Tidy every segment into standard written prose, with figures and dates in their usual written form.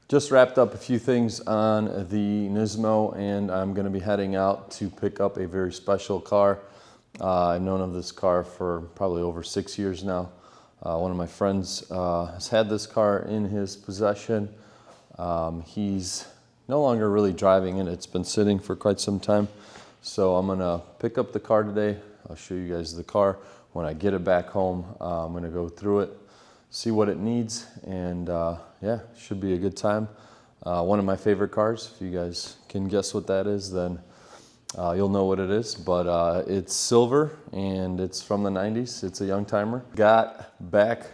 Just wrapped up a few things on the Nismo, and I'm going to be heading out to pick up a very special car. I've known of this car for probably over 6 years now. One of my friends has had this car in his possession. He's no longer really driving it. It's been sitting for quite some time. So I'm going to pick up the car today. I'll show you guys the car. When I get it back home, I'm going to go through it, see what it needs, and yeah, should be a good time. One of my favorite cars. If you guys can guess what that is, then you'll know what it is. But it's silver and it's from the 90s. It's a young timer. Got back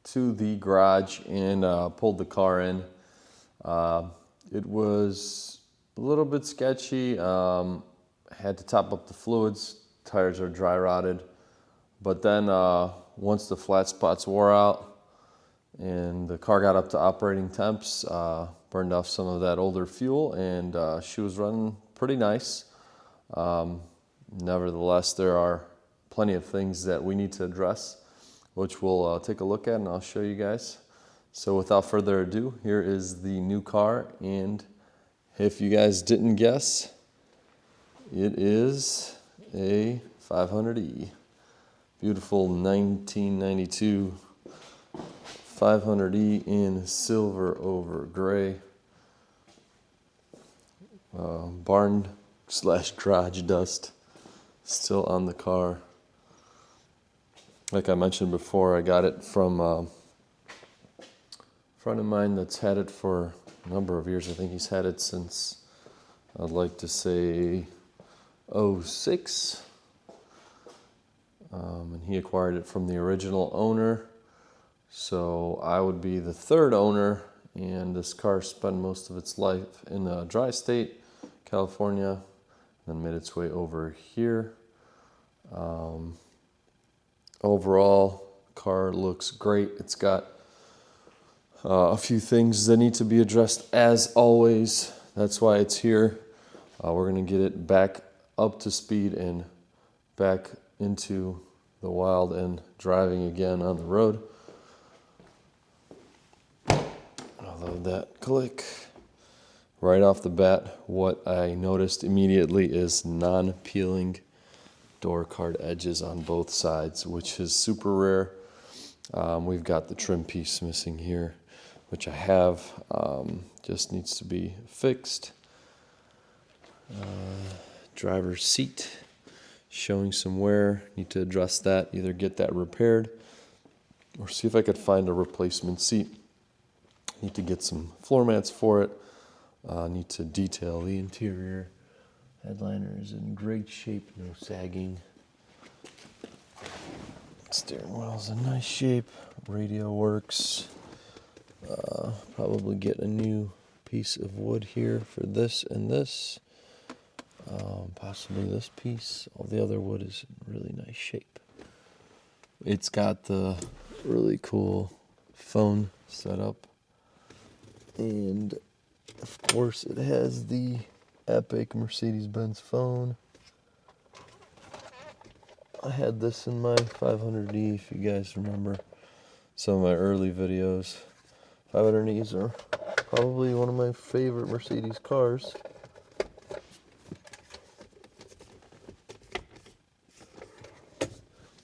to the garage and pulled the car in. It was a little bit sketchy. Had to top up the fluids. Tires are dry rotted. But then once the flat spots wore out and the car got up to operating temps, burned off some of that older fuel, and she was running pretty nice. Nevertheless, there are plenty of things that we need to address, which we'll take a look at and I'll show you guys. So without further ado, here is the new car, and if you guys didn't guess, it is a 500E. Beautiful 1992 500E in silver over gray. Barn / garage dust still on the car. Like I mentioned before, I got it from a friend of mine that's had it for a number of years. I think he's had it since, I'd like to say, 06. And he acquired it from the original owner. So I would be the third owner, and this car spent most of its life in a dry state, California, then made its way over here. Overall, car looks great. It's got a few things that need to be addressed as always. That's why it's here. We're going to get it back up to speed and back into the wild and driving again on the road. I'll load that click. Right off the bat, what I noticed immediately is non-peeling door card edges on both sides, which is super rare. We've got the trim piece missing here, which I have. Just needs to be fixed. Driver's seat showing some wear. Need to address that, either get that repaired or see if I could find a replacement seat. Need to get some floor mats for it. Need to detail the interior. Headliner is in great shape, no sagging. Steering wheel's in nice shape. Radio works. Probably get a new piece of wood here for this and this. Possibly this piece. All the other wood is in really nice shape. It's got the really cool phone setup, and of course it has the epic Mercedes-Benz phone. I had this in my 500E, if you guys remember some of my early videos. 500Es are probably one of my favorite Mercedes cars.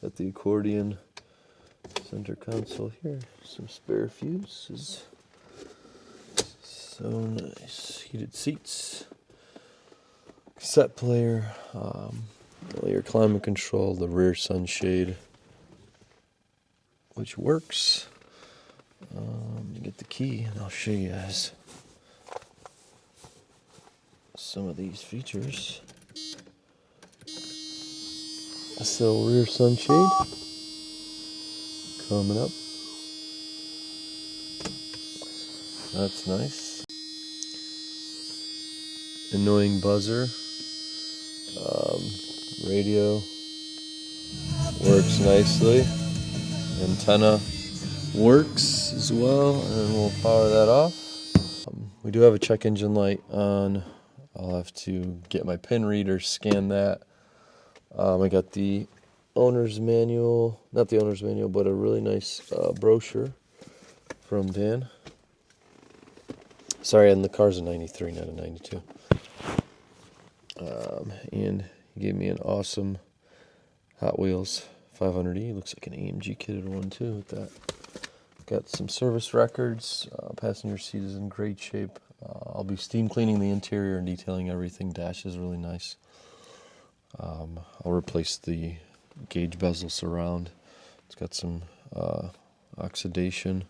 Got the accordion center console here. Some spare fuses. So nice. Heated seats. Cassette player. Your climate control. The rear sunshade, which works. You get the key, and I'll show you guys some of these features. So rear sunshade coming up. That's nice. Annoying buzzer. Radio works nicely. Antenna works as well, and we'll power that off. We do have a check engine light on. I'll have to get my pin reader, scan that. I got the owner's manual, not the owner's manual, but a really nice brochure from Dan. Sorry, and the car's a 93, not a 92. And he gave me an awesome Hot Wheels 500E. Looks like an AMG kitted one too with that. Got some service records. Passenger seat is in great shape. I'll be steam cleaning the interior and detailing everything. Dash is really nice. I'll replace the gauge bezel surround. It's got some oxidation.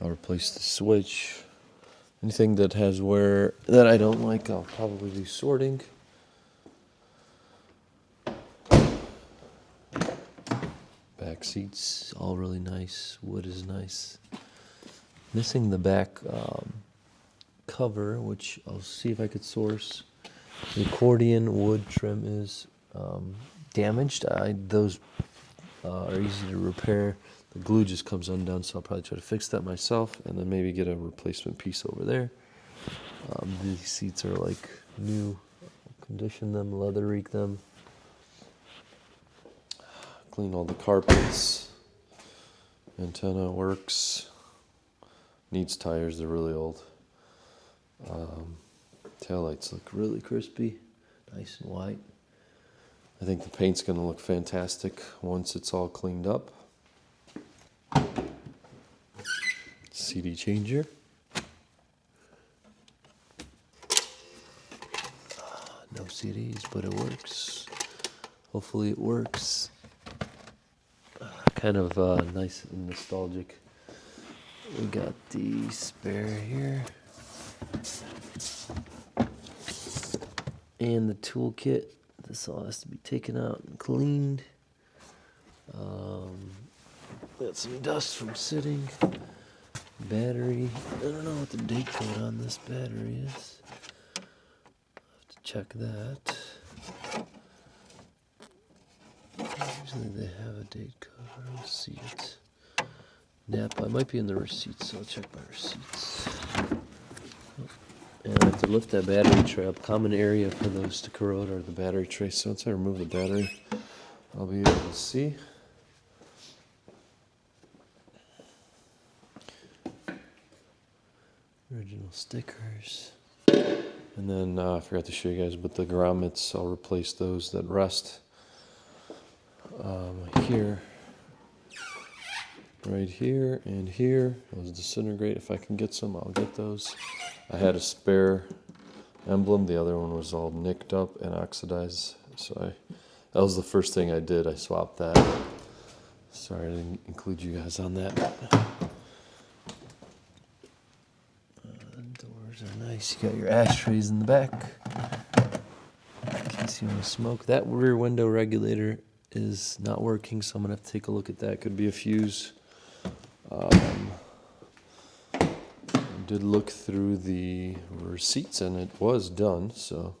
I'll replace the switch. Anything that has wear that I don't like, I'll probably do sorting. Back seats, all really nice. Wood is nice. Missing the back cover, which I'll see if I could source. The accordion wood trim is damaged. Those are easy to repair. The glue just comes undone, so I'll probably try to fix that myself and then maybe get a replacement piece over there. These seats are like new. I'll condition them, leather reek them. Clean all the carpets. Antenna works. Needs tires, they're really old. Taillights look really crispy, nice and white. I think the paint's going to look fantastic once it's all cleaned up. CD changer. No CDs, but it works. Hopefully it works. Kind of nice and nostalgic. We got the spare here. And the toolkit. This all has to be taken out and cleaned. Got some dust from sitting. Battery. I don't know what the date code on this battery is. I'll have to check that. Usually they have a date code. I don't see it. Napa. It might be in the receipts, so I'll check my receipts. And I have to lift that battery tray up. Common area for those to corrode are the battery trays. So once I remove the battery, I'll be able to see. Original stickers. And then I forgot to show you guys, but the grommets, I'll replace those that rust here, right here, and here. Those disintegrate. If I can get some, I'll get those. I had a spare emblem. The other one was all nicked up and oxidized. So that was the first thing I did. I swapped that. Sorry I didn't include you guys on that. Doors are nice. You got your ashtrays in the back in case you want to smoke. That rear window regulator is not working, so I'm going to have to take a look at that. Could be a fuse. Did look through the receipts and it was done. So,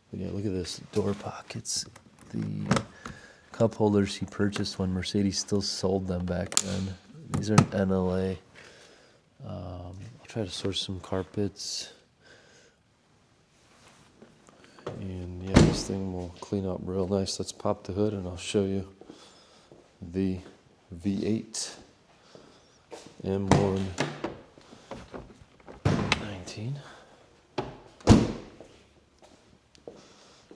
but yeah, look at this door pockets. The cup holders he purchased when Mercedes still sold them back then. These are NLA. I'll try to source some carpets. And yeah, this thing will clean up real nice. Let's pop the hood and I'll show you the V8 M1 19.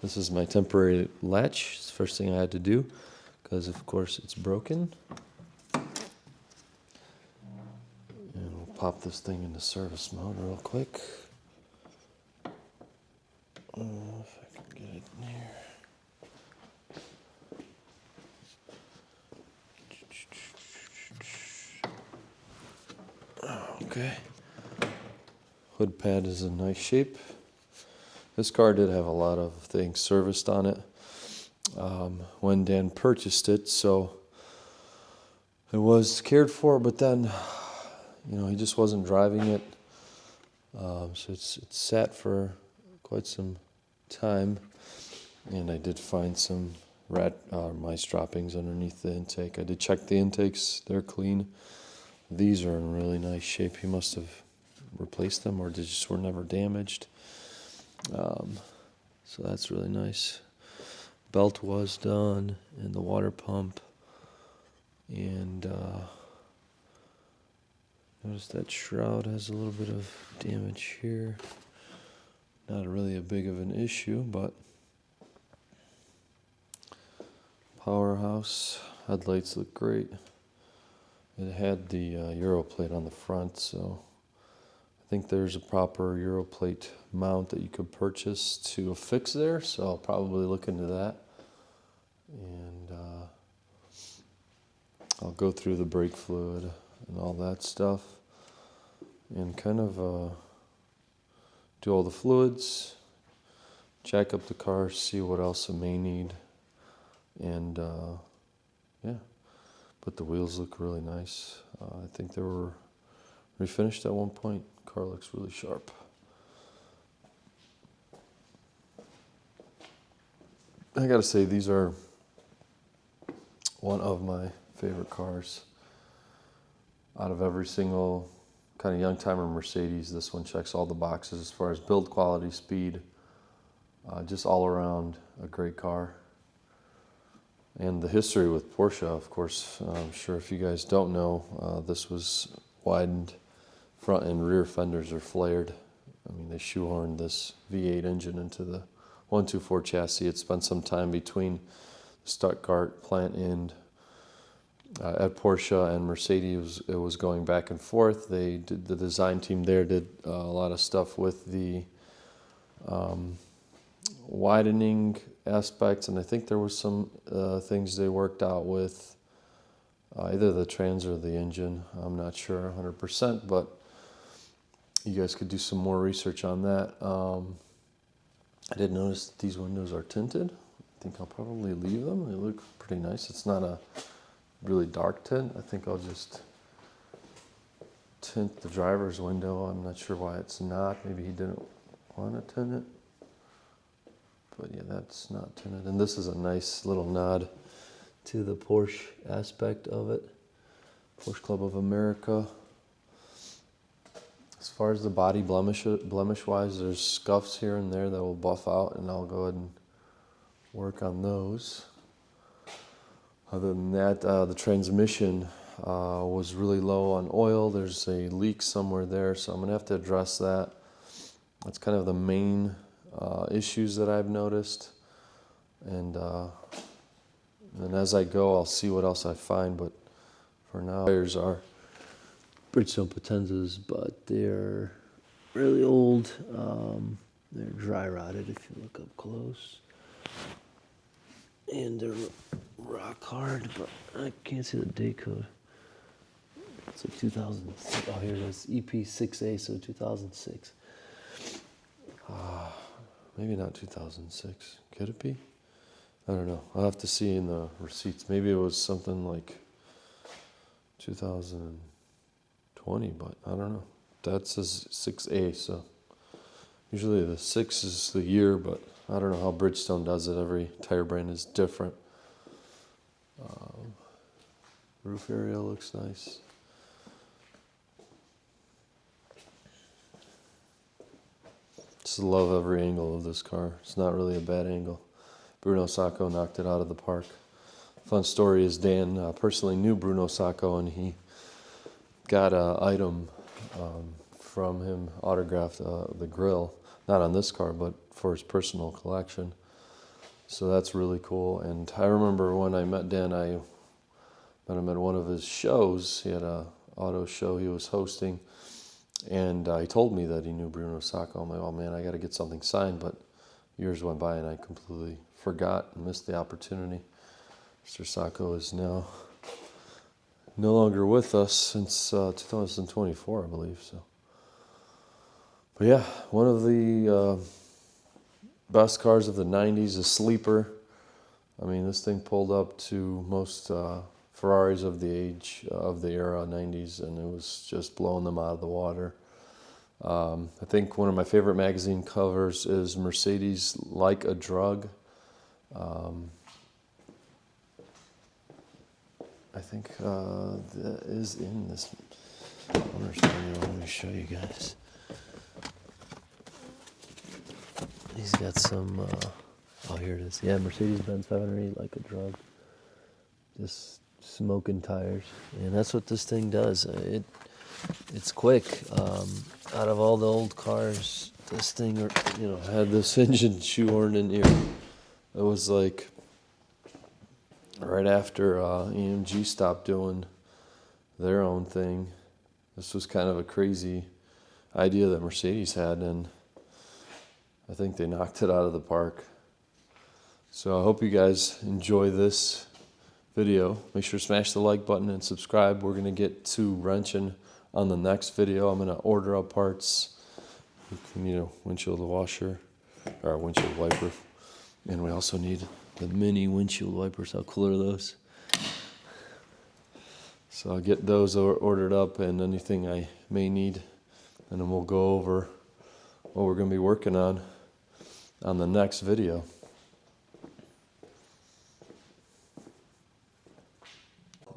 This is my temporary latch. It's the first thing I had to do because of course it's broken. And we'll pop this thing into service mode real quick. If I can get it in here. Okay. Hood pad is in nice shape. This car did have a lot of things serviced on it when Dan purchased it, so it was cared for, but then, you know, he just wasn't driving it. So it's sat for quite some time, and I did find some mice droppings underneath the intake. I did check the intakes, they're clean. These are in really nice shape. He must have replaced them or they just were never damaged. So that's really nice. Belt was done, and the water pump, and Notice that shroud has a little bit of damage here. Not really a big of an issue, but powerhouse. Headlights look great. It had the Euro plate on the front, so I think there's a proper Euro plate mount that you could purchase to affix there, so I'll probably look into that. And I'll go through the brake fluid and all that stuff and kind of do all the fluids, jack up the car, see what else it may need, and yeah, but the wheels look really nice. I think they were refinished at one point. Car looks really sharp. I gotta say, these are one of my favorite cars. Out of every single kind of young timer Mercedes, this one checks all the boxes as far as build quality, speed, just all around a great car. And the history with Porsche, of course, I'm sure if you guys don't know, this was widened. Front and rear fenders are flared. I mean, they shoehorned this V8 engine into the 124 chassis. It spent some time between Stuttgart plant and at Porsche and Mercedes. It was going back and forth. The design team there did a lot of stuff with the widening aspects, and I think there was some things they worked out with either the trans or the engine. I'm not sure 100%, but you guys could do some more research on that. I did notice that these windows are tinted. I think I'll probably leave them. They look pretty nice. It's not a really dark tint. I think I'll just tint the driver's window. I'm not sure why it's not. Maybe he didn't want to tint it. But yeah, that's not tinted. And this is a nice little nod to the Porsche aspect of it. Porsche Club of America. As far as the body blemish-wise, there's scuffs here and there that will buff out, and I'll go ahead and work on those. Other than that, the transmission was really low on oil. There's a leak somewhere there, so I'm going to have to address that. That's kind of the main issues that I've noticed. And as I go, I'll see what else I find, but for now, tires are Bridgestone Potenzas, but they're really old. They're dry rotted if you look up close. And they're rock hard, but I can't see the date code. It's like 2006. Oh, here it is, EP6A, so 2006. Maybe not 2006. Could it be? I don't know. I'll have to see in the receipts. Maybe it was something like 2020, but I don't know. That says 6A, so usually the 6 is the year, but I don't know how Bridgestone does it. Every tire brand is different. Roof area looks nice. Just love every angle of this car. It's not really a bad angle. Bruno Sacco knocked it out of the park. Fun story is Dan personally knew Bruno Sacco, and he got an item from him, autographed, the grille, not on this car, but for his personal collection. So that's really cool. And I remember when I met Dan, I met him at one of his shows. He had a auto show he was hosting, and he told me that he knew Bruno Sacco. I'm like, oh man, I got to get something signed, but years went by and I completely forgot and missed the opportunity. Mr. Sacco is now no longer with us since 2024, I believe. So, but yeah, one of the best cars of the 90s, a sleeper. I mean, this thing pulled up to most Ferraris of the age of the era, 90s, and it was just blowing them out of the water. I think one of my favorite magazine covers is Mercedes Like a Drug. I think that is in this owner's manual. Let me show you guys. He's got some, oh, here it is. Yeah, Mercedes-Benz 500E Like a Drug. Just smoking tires. And that's what this thing does. It's quick. Out of all the old cars, this thing, had this engine shoehorned in here. It was like right after EMG stopped doing their own thing. This was kind of a crazy idea that Mercedes had, and I think they knocked it out of the park. So I hope you guys enjoy this video. Make sure to smash the like button and subscribe. We're going to get to wrenching on the next video. I'm going to order up parts. You need a windshield washer or a windshield wiper. And we also need the mini windshield wipers. How cool are those? So I'll get those ordered up and anything I may need. And then we'll go over what we're going to be working on the next video.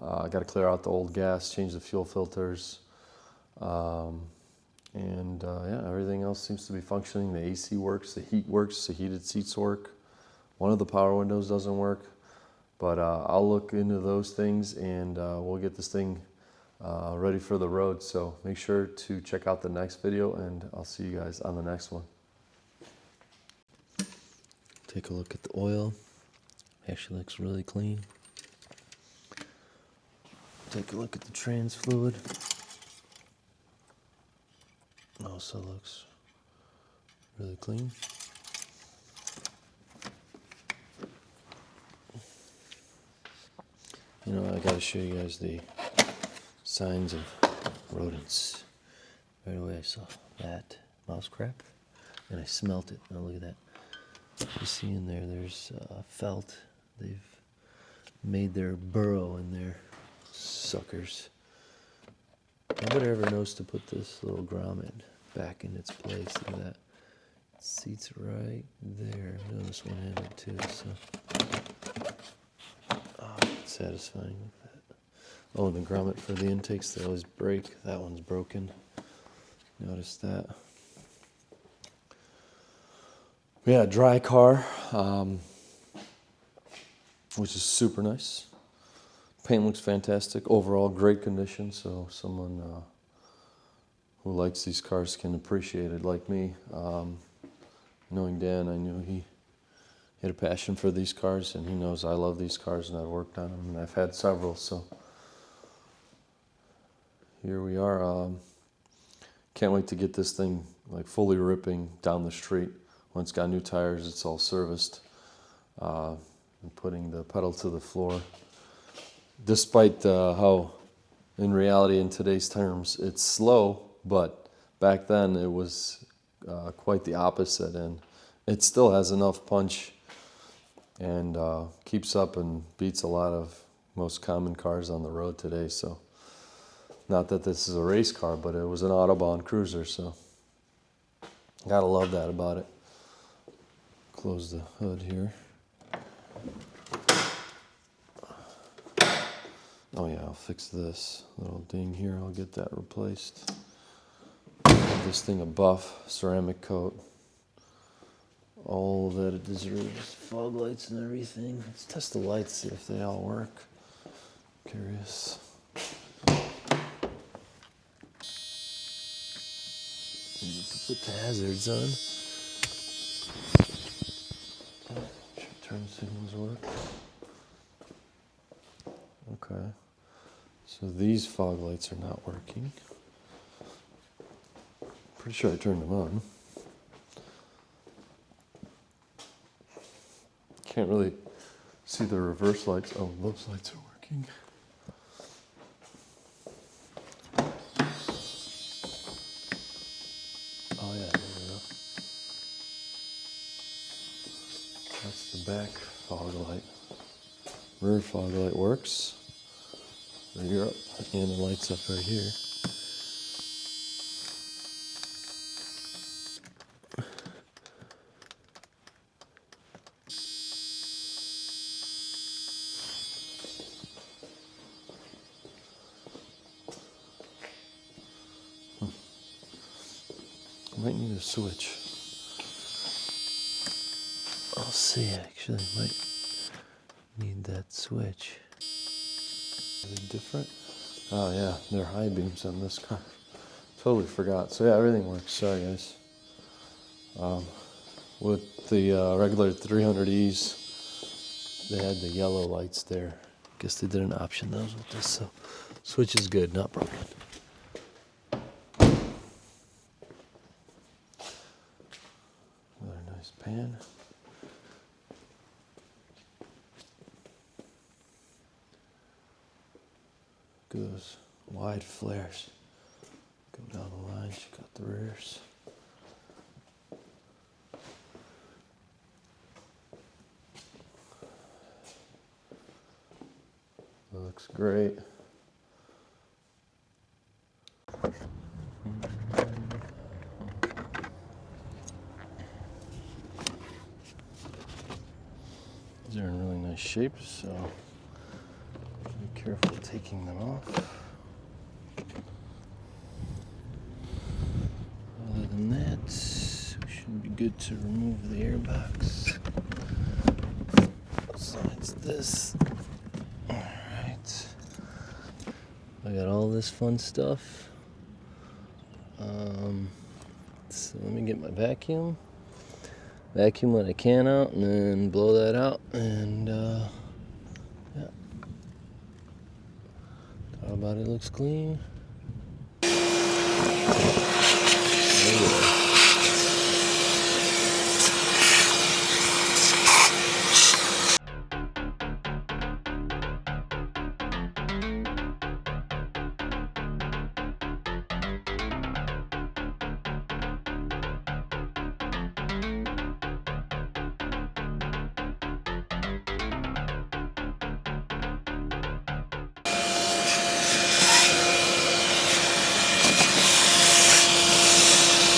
I got to clear out the old gas, change the fuel filters, and everything else seems to be functioning. The AC works, the heat works, the heated seats work. One of the power windows doesn't work, but I'll look into those things and we'll get this thing ready for the road. So make sure to check out the next video and I'll see you guys on the next one. Take a look at the oil. Actually looks really clean. Take a look at the trans fluid. Also looks really clean. I gotta show you guys the signs of rodents. Right away I saw that mouse crap and I smelt it. Now look at that. You see in there, there's felt. They've made their burrow in there. Suckers. Nobody ever knows to put this little grommet back in its place. Look at that. Seat's right there. Notice one-handed too, so it's satisfying. Look at that. Oh, and the grommet for the intakes, they always break. That one's broken. Notice that. Yeah, dry car, which is super nice. Paint looks fantastic. Overall, great condition. So someone who likes these cars can appreciate it. Like me, knowing Dan, I knew he had a passion for these cars, and he knows I love these cars, and I've worked on them, and I've had several. So here we are. Can't wait to get this thing like fully ripping down the street. When it's got new tires, it's all serviced, and putting the pedal to the floor. Despite how, in reality, in today's terms, it's slow, but back then it was quite the opposite, and it still has enough punch and keeps up and beats a lot of most common cars on the road today. So, not that this is a race car, but it was an Autobahn cruiser, so gotta love that about it. Close the hood here. Oh yeah, I'll fix this little ding here. I'll get that replaced. Give this thing a buff, ceramic coat. All that it deserves. Fog lights and everything. Let's test the lights, see if they all work. Curious. Need to put the hazards on. Should turn signals work. Okay. So these fog lights are not working. Pretty sure I turned them on. Can't really see the reverse lights. Oh, those lights are working. Oh yeah, there we go. That's the back fog light. Rear fog light works. Rear up, and the lights up right here. Might need a switch. I'll see, actually, might need that switch. Are they different? Oh yeah, they're high beams on this car. totally forgot. So yeah, everything works. Sorry guys. With the regular 300Es, They had the yellow lights there. Guess they didn't option those with this, so switch is good, not broken. another nice pan. Look at those wide flares. Go down the line, she got the rears. That looks great. These are in really nice shape, so be careful taking them off. Other than that, we should be good to remove the airbox. Besides this, all right. I got all this fun stuff. So let me get my vacuum let a can out, and then blow that out, and yeah. Our body looks clean. Oh, yeah.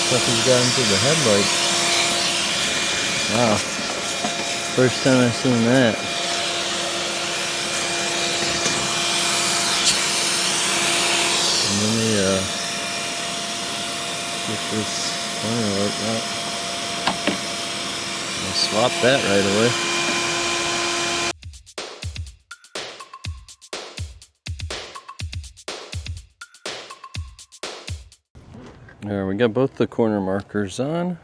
Something's got into the headlight. Wow. First time I've seen that. And let me get this corner light out. I'll swap that right away. There, we got both the corner markers on.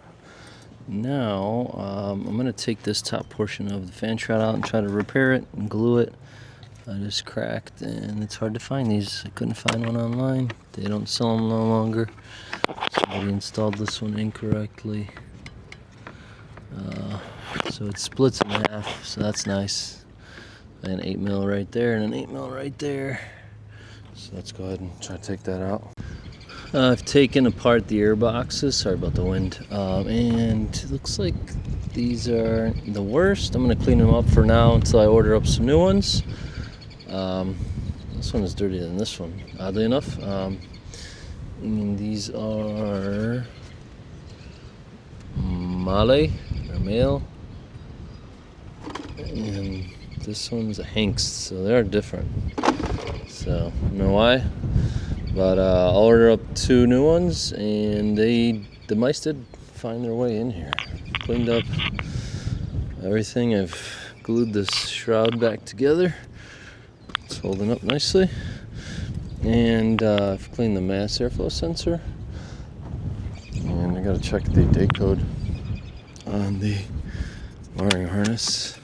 Now, I'm going to take this top portion of the fan shroud out and try to repair it and glue it. I just cracked, and it's hard to find these. I couldn't find one online. They don't sell them no longer. Somebody installed this one incorrectly. So it splits in half, so that's nice. An 8mm right there and an 8mm right there. So let's go ahead and try to take that out. I've taken apart the air boxes, sorry about the wind, and it looks like these are the worst. I'm going to clean them up for now until I order up some new ones. This one is dirtier than this one, oddly enough. And these are Male, or male, and this one's a Hanks, so they're different. So, I don't know why. But I'll order up 2 new ones, and the mice did find their way in here. Cleaned up everything. I've glued this shroud back together. It's holding up nicely. And I've cleaned the mass airflow sensor. And I gotta check the date code on the wiring harness.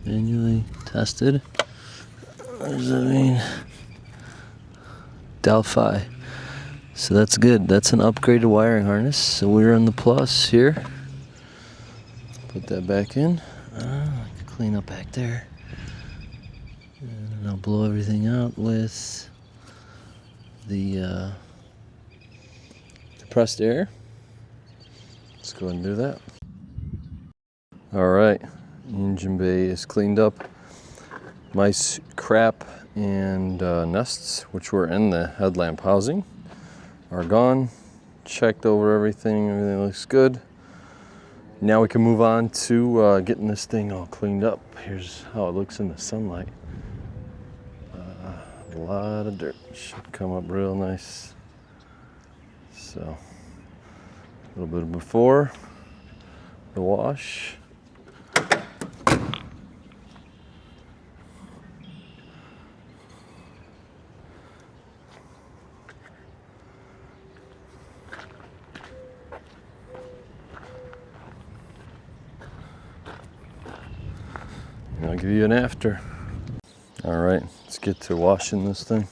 Manually tested. What does that mean? Delphi. So that's good. That's an upgraded wiring harness. So we're on the plus here. Put that back in. I can clean up back there. And I'll blow everything out with the compressed air. Let's go ahead and do that. All right, engine bay is cleaned up. Mice crap and nests, which were in the headlamp housing, are gone. Checked over everything, everything looks good. Now we can move on to getting this thing all cleaned up. Here's how it looks in the sunlight. A lot of dirt, should come up real nice. So So a little bit before the wash. And I'll give you an after. All right, let's get to washing this thing.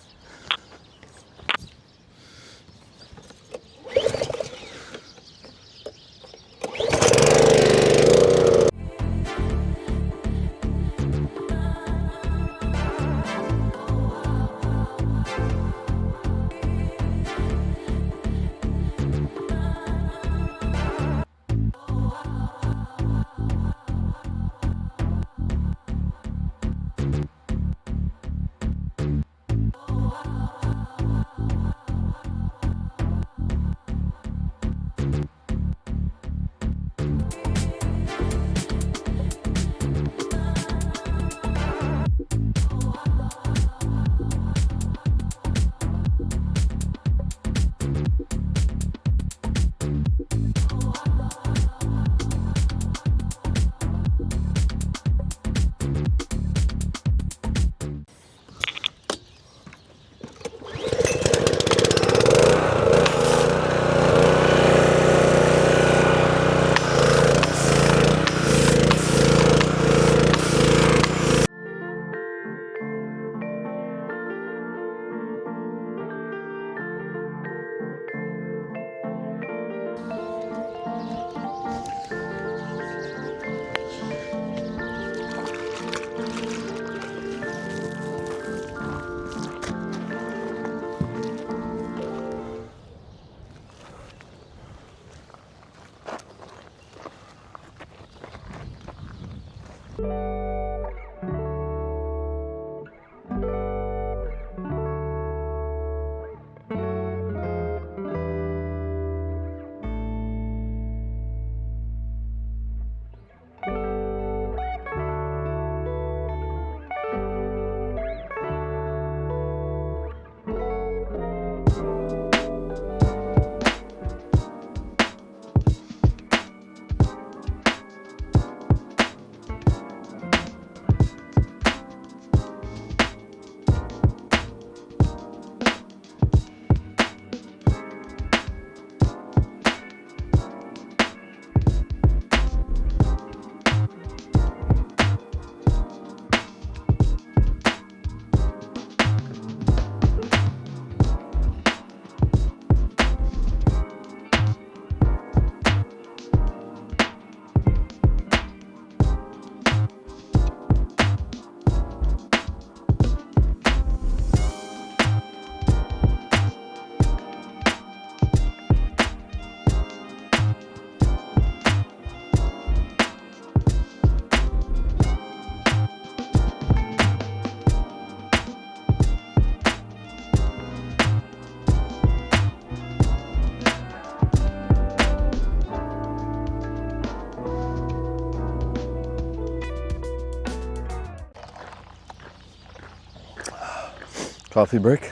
Coffee break.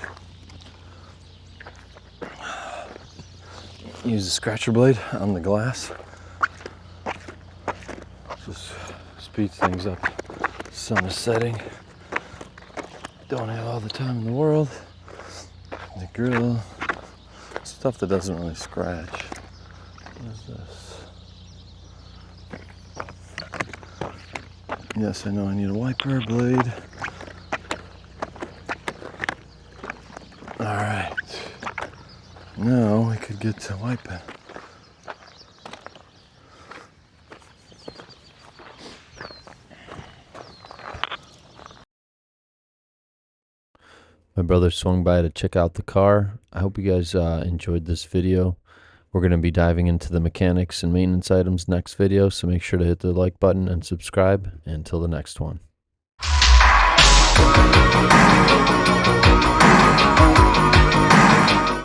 Use the scratcher blade on the glass. Just speeds things up. Sun is setting. Don't have all the time in the world. The grill. Stuff that doesn't really scratch. What is this? Yes, I know I need a wiper blade. All right. Now we could get to wiping. My brother swung by to check out the car. I hope you guys enjoyed this video. We're going to be diving into the mechanics and maintenance items next video, so make sure to hit the like button and subscribe. Until the next one.